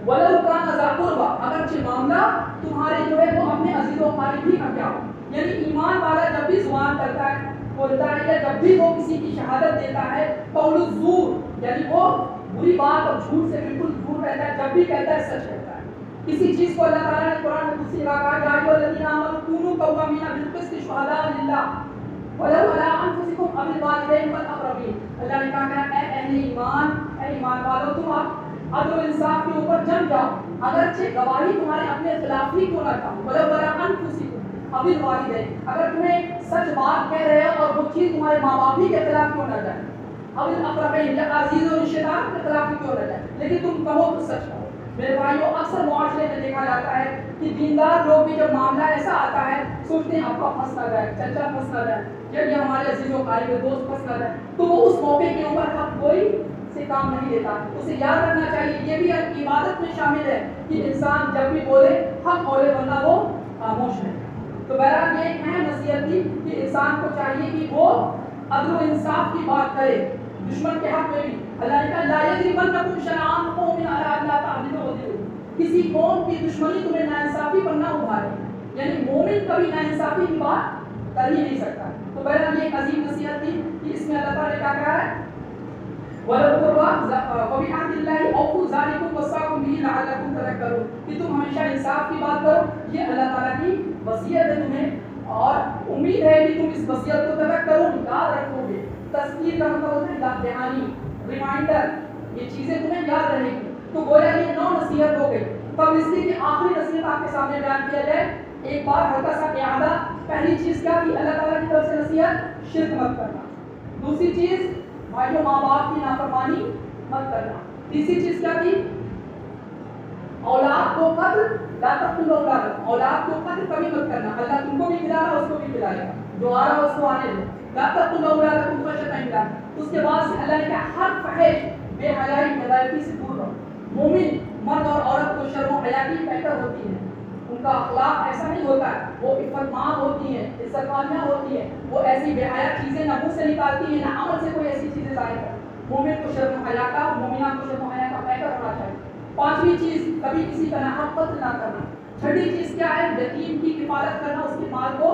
Speaker 1: وَلَوْ كَانَ ذَا قُرْبَىٰ، اگرچہ معاملہ تمہارے جو ہے وہ اپنے عزیز و قریب ہی کا کیا ہو. یعنی ایمان والا جب بھی زبان کرتا ہے، بولتا ہے، یا جب بھی وہ کسی کی شہادت دیتا ہے، قول الزور یعنی وہ بری بات اور جھوٹ سے بالکل دور رہتا ہے، جب بھی کہتا ہے سچ کہتا ہے. کسی چیز کو اللہ تعالیٰ نے قرآن میں دوسری جگہ کہا یا ایھا الذین آمنوا کونوا قوامین بالقسط شہداء للہ ولو علی انفسکم او الوالدین والاقربین. اللہ نے کہا کہ اے اہل ایمان، اے ایمان والو، تم عدل و انصاف کے اوپر جم جاؤ، اگرچہ گواہی تمہارے اپنے خلاف ہی کیوں نہ جاؤ، ولو علی انفسکم او الوالدین، اگر تمہیں سچ بات کہہ رہے ہو اور وہ چیز تمہارے ماں باپ ہی کے خلاف کیوں نہ جائے، او الاقربین یا عزیز و رشتہ دار کے خلاف کیوں نہ جائے، لیکن تم کہو تو سچ کہو۔ میرے بھائیوں، اکثر معاشرے میں دیکھا جاتا ہے کہ دیندار لوگ بھی جب معاملہ ایسا آتا ہے سوچتے ہیں ابا پھنس نہ جائے، چچا پھنس نہ جائے، یا یہ ہمارے عزیز و قریب دوست پھنس نہ جائے، تو وہ اس موقع کے اوپر حق کوئی سے کام نہیں لیتا۔ اسے یاد رکھنا چاہیے، یہ بھی عبادت میں شامل ہے کہ انسان جب بھی بولے حق بولے، ورنہ وہ خاموش ہے۔ تو بہرحال یہ ایک اہم نصیحت تھی کہ انسان کو چاہیے کہ وہ عدل و انصاف کی بات کرے، دشمن کے حق میں بھی۔ اللہ نے کہا لا یجرمنکم شنآن قوم علی الا تعدلوا اعدلوا، کسی قوم کی دشمنی تمہیں ناانصافی پر نہ ابھارے، یعنی مومن کبھی ناانصافی کی بات کر ہی نہیں سکتا۔ تو بہرحال یہ ایک عظیم نصیحت تھی کہ اس میں اللہ تعالیٰ نے کیا کہا ہے، وَبِعَهْدِ اللَّهِ أَوْفُوا ذَلِكُمْ وَصَّاكُمْ بِهِ لَعَلَّكُمْ تَذَكَّرُونَ، کہ تم ہمیشہ انصاف کی بات کرو، یہ اللہ تعالیٰ کی وصیت ہے تمہیں، اور امید ہے کہ تم اس وصیت کو تذکرون یاد رکھو گے۔ تذکیر کا مطلب ہوتا ہے یاد دہانی، ریمائنڈر، یہ چیزیں تمہیں یاد رہیں گی۔ تو گویا یہ 9 نصیحت ہو گئی۔ تب اس کی آخری نصیحت آپ کے سامنے بیان کیا جائے، ایک بار ہلکا سا اعادہ۔ پہلی چیز کیا تھی اللہ تعالیٰ کی طرف سے نصیحت، شرک مت کرنا۔ دوسری چیز بھائیوں ماں باپ کی نافرمانی مت کرنا۔ تیسری چیز کیا تھی، اولاد کو قتل لا تقتلوا اولادکم، اولاد کو قتل کبھی مت کرنا، اللہ تم کو بھی کھلا رہا ہے اس کو بھی کھلائے گا، جو آ رہا ہے اس کو آنے دو، لا تقتلوا اولادکم خشیۃ املاق۔ اس کے بعد سے اللہ نے کہا ہر فحش بے حیائی بغیرتی سے دور رہو۔ مومن مرد اور عورت کو شرم و حیا کی بہتر ہوتی ہے، ان کا اخلاق ایسا نہیں ہوتا ہے، وہ عفت مند ہوتی ہیں، عزت والیاں ہوتی ہیں، وہ ایسی بے حیا چیزیں نہ منہ سے نکالتی ہیں، نہ عمل سے کوئی ایسی چیزیں ظاہر کرتی۔ مومن کو شرم و حیا کا، مومنہ کو شرم و حیا کا بہتر ہونا چاہیے۔ پانچویں چیز کبھی کسی کا ناحق قتل نہ کرنا۔ چھٹی چیز کیا ہے، یتیم کی کفالت کرنا، اس کے مال کو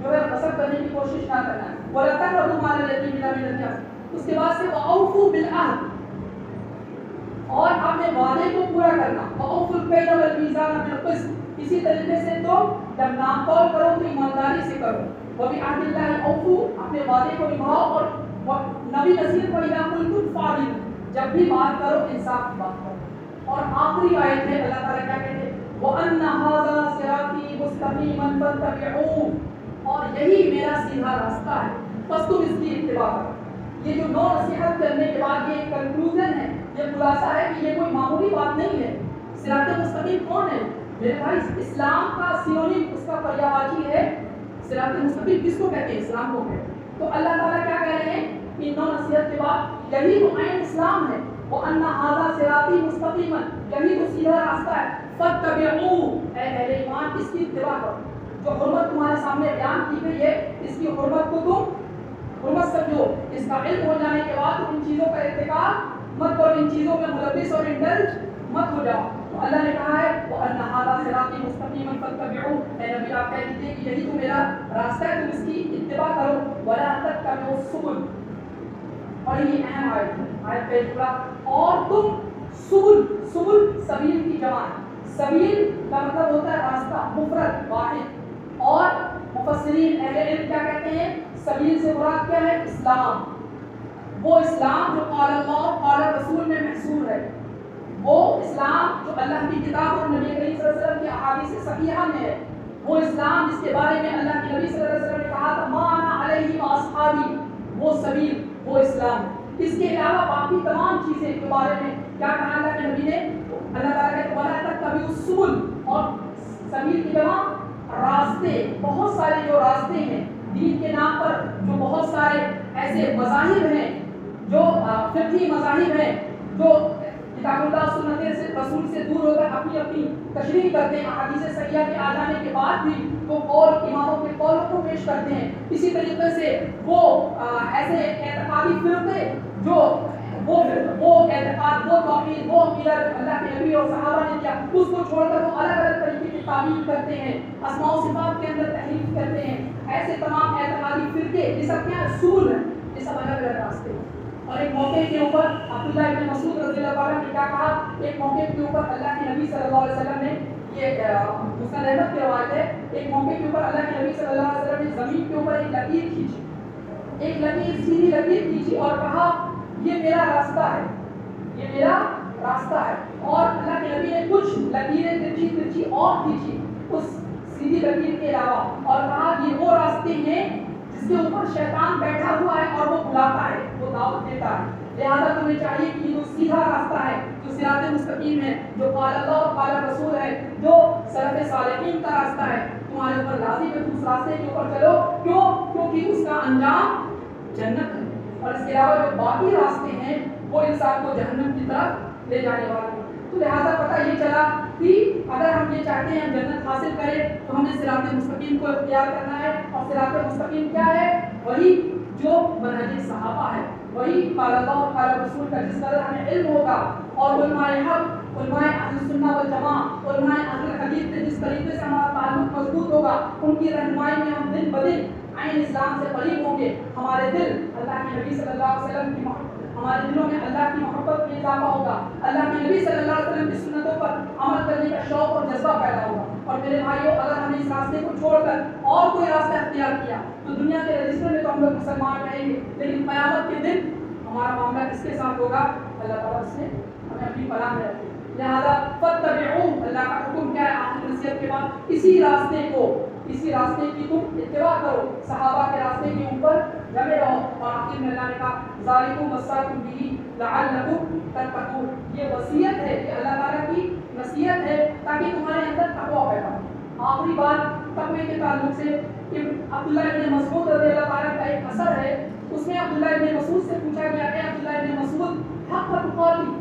Speaker 1: جو ہے غصب کرنے کی کوشش نہ کرنا۔ وَلَا تَقْرَبُوا مَالَ الْيَتِيمِ إِلَّا بِالتِّي هِيَ أَحْسَنُ، اس کے بعد سے وَأَوْفُوا بِالْعَهْدِ، اور اپنے وعدے کو پورا کرنا۔ وَأَوْفُوا الْكَيْلَ وَالْمِيزَانَ بِالْقِسْطِ، اسی طریقے سے تو جب نام تول کرو تو ایمانداری سے کرو۔ وَبِعَهْدِ اللَّهِ أَوْفُوا، اپنے وعدے کو نبھاؤ، اور نبی نصیحت وَإِذَا قُلْتُمْ فَاعْدِلُوا، جب بھی بات کرو انصاف کی بات کرو۔ اور آخری آیت ہے اللہ تعالیٰ کیا کہتے ہیں، وَأَنَّ هَذَا صِرَاطِي مُسْتَقِيمًا فَاتَّبِعُوهُ، اور یہی میرا سیدھا راستہ ہے، بس تم اس کی اتباع کرو۔ یہ جو 9 نصیحت کرنے کے بعد یہ کنکلوژن ہے، یہ خلاصہ ہے کہ یہ کوئی معمولی بات نہیں ہے۔ صراط مستقیم کون ہے میرے بھائی؟ اسلام کا سینونیم، اس کا پریاواچی ہے صراط مستقیم۔ کس کو کہتے ہیں؟ اسلام کو کہتے ہیں۔ تو اللہ تعالیٰ کیا کہہ رہے ہیں ان 9 نصیحت کے بعد، یہی تو عین اسلام ہے۔ وَأَنَّ هَذَا صِرَاطِي مُسْتَقِيمًا، یہی تو سیدھا راستہ ہے۔ فَاتَّبِعُوهُ، اے اہل ایمان اس کی اتباع کرو۔ جو حرمت تمہارے سامنے بیان کی گئی ہے، اس کی حرمت کو تم حرمت سمجھو۔ اس کا علم ہو جانے کے بعد ان چیزوں کا ارتکاب مت کرو، ان چیزوں میں ملبس اور انڈلج مت ہو جاؤ۔ تو اللہ نے کہا ہے وَأَنَّ هَذَا صِرَاطِي مُسْتَقِيمًا فَاتَّبِعُوهُ، اے نبی آپ کہہ دیجیے کہ یہی تو میرا راستہ ہے، تم اس کی اتباع کرو۔ وَلَا تَتَّبِعُوا السُّبُلَ، اور یہ اہم آیت ہے، آیت پہ پورا، اور تم سبل سبیل کی جمع ہے۔ سبیل کا مطلب ہوتا ہے راستہ، مفرد واحد، اور مفسرین اہل علم کیا کہتے ہیں، سبیل سے مراد کیا ہے، اسلام، وہ اسلام جو قال اللہ قال رسول میں محصور ہے، وہ اسلام جو اللہ کی کتاب اور نبی کریم صلی اللہ علیہ وسلم کی احادیث صحیحہ میں ہے، وہ اسلام جس کے بارے میں اللہ کے نبی صلی اللہ علیہ وسلم نے کہا تھا ما انا علیہ واصحابی، وہ سبیل، وہ اسلام۔ اس کے علاوہ باقی تمام چیزیں کے بارے میں کیا کہا اللہ کے نبی نے، اللہ تعالیٰ کہتے وَلَا تَتَّبِعُوا السُّبُلَ، اور سبیل کی جمع راستے، بہت سارے جو راستے ہیں دین کے نام پر، جو بہت سارے ایسے مذاہب ہیں، جو فقہی مذاہب ہیں، جو کتاب اللہ سنت سے رسول سے دور ہو کر اپنی اپنی تشریح کرتے ہیں، احادیث صحیحہ کے آ جانے کے بعد بھی وہ قول اماموں کے قولوں کو پیش کرتے ہیں۔ اسی طریقے سے وہ ایسے اعتقادی فرقے جو وہ اعتقاد، وہ توحید، وہ عقیدت اللہ کے نبی اور صحابہ نے کیا، اس کو چھوڑ کر وہ الگ الگ طریقے کی تعبیر کرتے ہیں، اسماء و صفات کے اندر تحریف کرتے ہیں۔ ایسے تمام اعتقادی فرقے یہ سب کیا اصول ہیں، یہ سب الگ الگ راستے ہیں۔ اور ایک موقع کے اوپر عبداللہ ابن مسعود رضی اللہ عنہ نے کیا کہا، ایک موقع کے اوپر اللہ کے نبی صلی اللہ علیہ وسلم نے، یہ مسند احمد کی روایت ہے، ایک موقع کے اوپر اللہ کے نبی صلی اللہ علیہ وسلم نے زمین کے اوپر ایک لکیر کھینچی، ایک لکیر، سیدھی لکیر کھینچی اور کہا یہ میرا راستہ ہے، یہ میرا راستہ ہے. اور اللہ کے نبی نے کچھ لکیریں ترچھی ترچھی اور کھینچی اس سیدھی لکیر کے علاوہ اور کہا یہ وہ راستے ہیں جس کے اوپر شیطان بیٹھا ہوا ہے اور وہ بلاتا ہے, وہ دعوت دیتا ہے. لہٰذا تمہیں چاہیے کہ یہ جو سیدھا راستہ ہے, جو صراط مستقیم ہے, جو قال اللہ اور قال رسول ہے, جو سلف صالحین کا راستہ ہے, تمہارے اوپر لازم ہے تم اس راستے کے اوپر چلو. کیوں؟ کیونکہ اس کا انجام جنت ہے, اور اس کے علاوہ جو باقی راستے ہیں وہ انسان کو جہنم کی طرف لے جانے والے ہیں. تو لہٰذا پتہ یہ چلا کہ اگر ہم یہ چاہتے ہیں ہم جنت حاصل کریں تو ہمیں صراط مستقیم کو اختیار کرنا ہے. اور صراط مستقیم کیا ہے؟ وہی جو منہج صحابہ ہے, وہی قال اللہ اور قال رسول کا جس قدر ہمیں علم ہوگا, اور علماء حق, علماء اہل سنہ والجماعہ, علماء اہل حدیث سے جس طریقے سے ہمارا تعلق مضبوط ہوگا, ان کی رہنمائی میں ہم دن بدن عین اسلام سے قریب ہوں گے. ہمارے دل اللہ کے نبی صلی اللہ علیہ وسلم کی ہمارے دلوں میں اللہ کی محبت میں اضافہ ہوگا, اللہ کے نبی صلی اللہ علیہ وسلم کی سنتوں پر عمل کرنے کا شوق اور جذبہ پیدا ہوگا. اور میرے بھائیوں, اگر ہم نے اس راستے کو چھوڑ کر اور کوئی راستہ اختیار کیا تو دنیا کے رجسٹر میں تو ہم لوگ مسلمان رہیں گے, لیکن قیامت کے دن ہمارا معاملہ کس کے ساتھ ہوگا؟ اللہ تعالیٰ سے ہمیں اپنی پناہ میں رکھے. لہٰذا فاتبعوہ, اللہ کا حکم کیا ہے آخر نصیحت کے بعد؟ اسی راستے کی تم اتباع کرو, صحابہ کے راستے کے اوپر جمے رہو. اور آخر میں اللہ نے کہا ذالکم وصاکم بہ لعلکم تتقون, یہ وصیت ہے, یہ اللہ تعالیٰ کی نصیحت ہے تاکہ تمہارے اندر تقویٰ پیدا ہو. آخری بات تقوی کے تعلق سے کہ عبداللہ ابن مسعود رضی اللہ تعالیٰ کا ایک اثر ہے, اس میں عبداللہ ابن مسعود سے پوچھا گیا ہے عبداللہ ابن مسعود حق تقاتی,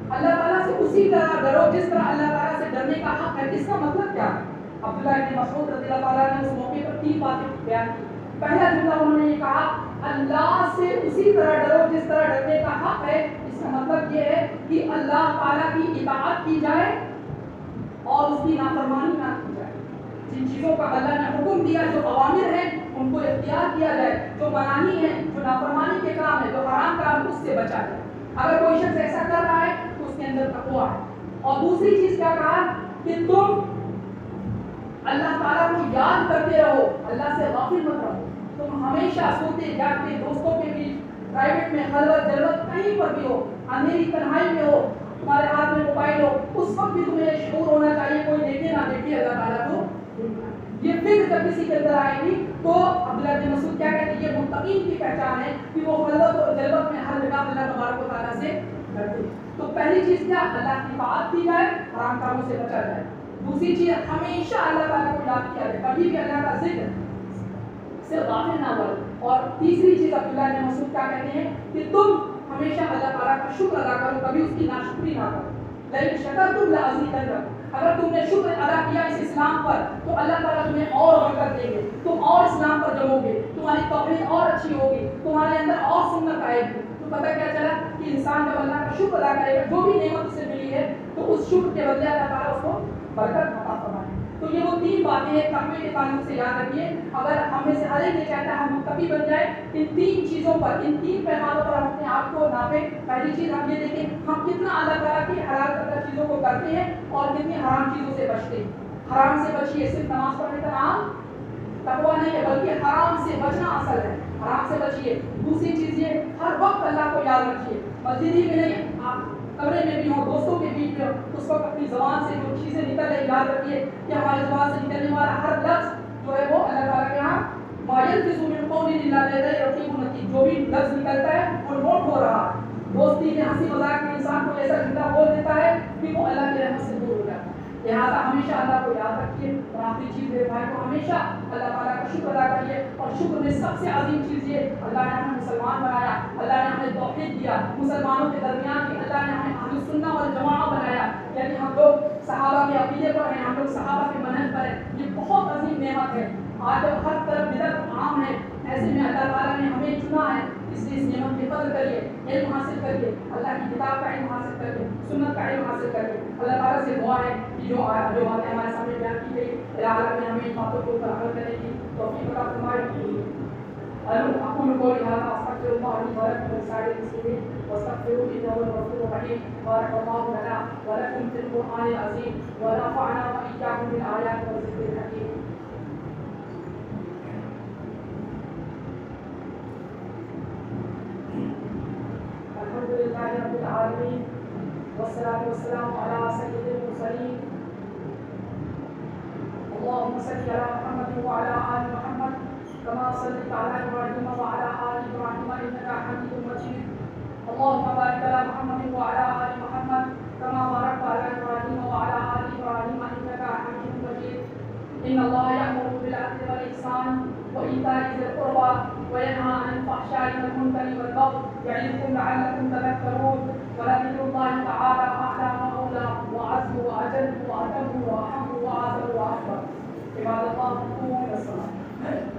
Speaker 1: اللہ تعالیٰ سے اسی طرح ڈرو جس طرح اللہ تعالیٰ سے ڈرنے کا حق ہے. اس کا مطلب کیا ہے؟ عبداللہ ابن مسعود رضی اللہ تعالیٰ نے اس موقع پر 3 باتیں بیان کی. پہلا جملہ انہوں نے یہ کہا اللہ سے اسی طرح ڈرو جس طرح ڈرنے کا حق ہے. اس کا مطلب یہ ہے کہ اللہ تعالیٰ کی اطاعت کی جائے اور اس کی نافرمانی نہ کی جائے. جن چیزوں کا اللہ نے حکم دیا, جو اوامر ہیں, ان کو اختیار کیا جائے. جو مناہی ہے, جو نافرمانی کے کام ہے, جو حرام کام, اس سے بچا جائے. اگر کوئی شخص ایسا کر رہا ہے تو اس کے اندر تقویٰ ہے. اور دوسری چیز کیا کہا کہ تم اللہ تعالیٰ کو یاد کرتے رہو, اللہ سے غافل مت رہو. تم ہمیشہ سوتے جاگتے دوستوں کے بیچ, پرائیویٹ میں, خلوت جلوت, کہیں پر بھی ہو, اندھیری تنہائی میں ہو, تمہارے ہاتھ میں موبائل ہو, اس وقت بھی تمہیں شعور ہونا چاہیے کوئی دیکھے نہ دیکھے اللہ تعالیٰ کو. یہ فکر جب کسی کے اندر آئے گی تو عبداللہ بن مسعود کیا کہتے ہیں, یہ متقین کی پہچان ہے کہ وہ خلوت اور جلوت میں ہر جگہ اللہ تبارک و تعالیٰ سے ڈرتے. تو پہلی چیز کیا؟ اللہ کی اطاعت کی جائے, حرام کاموں سے بچا جائے. دوسری چیز ہمیشہ اللہ تعالیٰ کو یاد کیا جائے, کبھی بھی اللہ کا ذکر سے غافل نہ ہو. اور تیسری چیز عبداللہ بن مسعود کیا کہتے ہیں کہ تم ہمیشہ اللہ تعالیٰ کا شکر ادا کرو, کبھی اس کی ناشکری نہ کرو. لیکن شکرتم لأزیدنکم, اگر تم نے شکر ادا کیا اس اسلام پر تو اللہ تعالیٰ تمہیں اور برکت دیں گے, تم اور اسلام پر جمو گے, تمہاری توحید اور اچھی ہوگی, تمہارے اندر اور سنت آئے گی. تو پتہ کیا چلا کہ انسان جب اللہ کا شکر ادا کرے گا, جو بھی نعمت اسے ملی ہے, تو اس شکر کے بدلے اللہ تعالیٰ اس کو برکت عطا فرمائے. تو یہ وہ 3 باتیں ہیں تقوی کے تعلق سے, یاد رکھیے. اگر ہم میں سے ہر ایک یہ چاہتا ہے ہم متقی بن جائے, ان 3 چیزوں پر, ان 3 پیمانوں پر ہم اپنے آپ کو ناپیں. پہلی چیز ہم یہ دیکھیں ہم کتنا اللہ تعالیٰ کی حلال کردہ چیزوں کو کرتے ہیں اور کتنی حرام چیزوں سے بچتے ہیں. حرام سے بچیے, صرف نماز پڑھنے کا نام تقویٰ نہیں ہے بلکہ حرام سے بچنا اصل ہے. حرام سے بچیے. دوسری چیز یہ ہر وقت اللہ کو یاد رکھیے, مسجد ہی میں نہیں, آپ کمرے میں بھی ہوں, دوستوں کے بیچ میں, اس وقت اپنی زبان سے جو چیزیں نکل رہی یاد رکھیے کہ ہماری زبان سے نکلنے والا ہر لفظ جو ہے وہ اللہ تعالیٰ کے یہاں ما یلفظ من قول الا لدیہ رقیب عتید, جو بھی لفظ نکلتا ہے وہ نوٹ ہو رہا ہے. دوستی میں ہنسی مذاق میں انسان کو ایسا زندہ بول دیتا ہے کہ وہ اللہ کی رحمت سے دور ہو جاتا ہے. لہٰذا ہمیشہ اللہ کو یاد رکھیے. اور آخری چیز میرے بھائی کو ہمیشہ اللہ تعالیٰ کا شکر ادا کریے. اور شکر میں سب سے عظیم چیز یہ, اللہ نے ہمیں مسلمان بنایا, اللہ نے ہمیں توحید دیا, مسلمانوں کے درمیان بھی اللہ نے ہمیں اہل سنہ والجماعہ بنایا. یعنی ہم لوگ صحابہ کے عقیدے پر ہیں, ہم لوگ صحابہ کے منہج پر ہیں. یہ بہت عظیم نعمت ہے. آج جب ہر طرف بدعت عام ہے, ایسے میں اللہ تعالیٰ نے ہمیں چنا ہے, اس لیے اس نعمت کی قدر کریے, علم حاصل کریے, اللہ کی کتاب کا علم حاصل کریے, سنت کا علم حاصل کریے. اللہ تعالیٰ سے دعا ہے کہ جو باتیں ہمارے سامنے بیان کی گئی, اللہ میں ہمیں ان باتوں کے اوپر عمل کرنے کی توفیق عطا فرمائے. أقول قولي هذا وأستغفر الله لي ولكم ولسائر المسلمين واستغفروه إنه هو الغفور الرحيم. بارك الله لنا ولكم في القرآن العظيم ونفعنا وإياكم بالآيات والذكر الحكيم. الحمد لله رب العالمين والصلاة والسلام على سيد المرسلين اللهم صل على محمد وعلى آل محمد كما صليت على إبراهيم وعلى آل إبراهيم إنك حميد مجيد اللهم بارك على محمد وعلى آل محمد كما باركت على إبراهيم وعلى آل إبراهيم إنك حميد مجيد إن الله يأمر بالعدل والإحسان وإيتاء ذي القربى وينهى عن الفحشاء والمنكر والبغي يعظكم لعلكم تذكرون ولذكر الله تعالى أعلى وأولى وأعز وأجل وأتم وأحب وأعظم وأكبر عباد الله قوموا إلى الصلاة